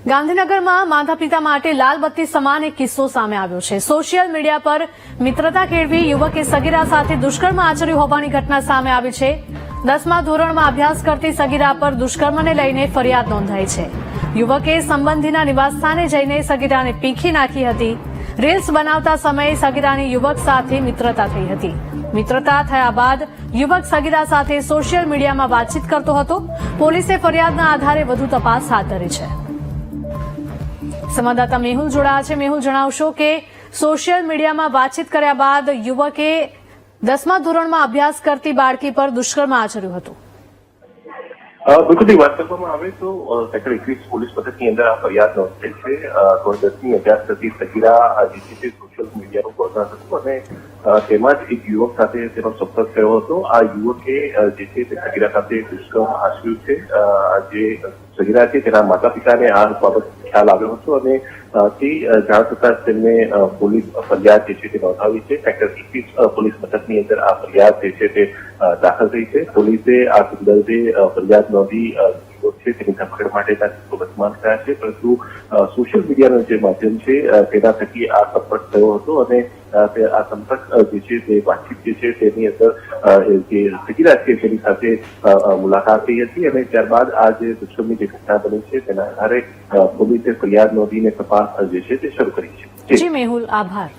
ગાંધીનગરમાં માતા પિતા માટે લાલબત્તી સમાન એક કિસ્સો સામે આવ્યો છે। સોશિયલ મીડિયા પર મિત્રતા કેળવી યુવકે સગીરા સાથે દુષ્કર્મ આચર્યું હોવાની ઘટના સામે આવી છે। 10મા ધોરણમાં અભ્યાસ કરતી સગીરા પર દુષ્કર્મને લઈને ફરિયાદ નોંધાઈ છે। યુવકે સંબંધીના નિવાસસ્થાને જઈને સગીરાને પીખી નાખી હતી। રીલ્સ બનાવતા સમયે સગીરાની યુવક સાથે મિત્રતા થઈ હતી। મિત્રતા થયા બાદ યુવક સગીરા સાથે સોશિયલ મીડિયામાં વાતચીત કરતો હતો। પોલીસે ફરિયાદના આધારે વધુ તપાસ હાથ ધરી છે। સંવાદદાતા મેહુલ જોડાયા છે। મેહુલ, જણાવશો કે સોશિયલ મીડિયામાં વાતચીત કર્યા બાદ યુવકે 10મા ધોરણમાં અભ્યાસ કરતી બાળકી પર દુષ્કર્મ આચર્યું હતું। બિલકુલ વાત કરવામાં આવે તો સેક્ટર 21 પોલીસ મથકની અંદર આ ફરિયાદ નોંધાઈ છે। ધોરણ 10ની અભ્યાસ કરતી સગીરા જે છે સોશિયલ મીડિયાનું વર્ણન હતું અને તેમાં જ એક યુવક સાથે તેનો સંપર્ક થયો હતો। આ યુવકે જે છે તે સગીરા સાથે દુષ્કર્મ આચર્યું છે। જે સગીરા છે તેના માતા પિતાને આ બાબત ખ્યાલ આવ્યો હતો અને તે જાણ થતાં તેમને પોલીસ ફરિયાદ જે છે તે નોંધાવી છે। સેક્ટર 21 પોલીસ મથકની અંદર આ ફરિયાદ જે છે તે દાખલ થઈ છે। પોલીસે આ સંદર્ભે ફરિયાદ નોંધી છે તેની ધરપકડ માટેના વર્તમાન થયા છે, પરંતુ સોશિયલ મીડિયાનું જે માધ્યમ છે તેના થકી આ સંપર્ક થયો હતો અને આ સંપર્ક જે છે તે વાતચીત જે છે તેની અંદર જે સગીરા છે તેની સાથે મુલાકાત થઈ હતી અને ત્યારબાદ આ જે દુષ્કર્મની જે ઘટના બની છે તેના આધારે પોલીસે ફરિયાદ નોંધીને તપાસ જે છે તે શરૂ કરી છે। જી મેહુલ, આભાર।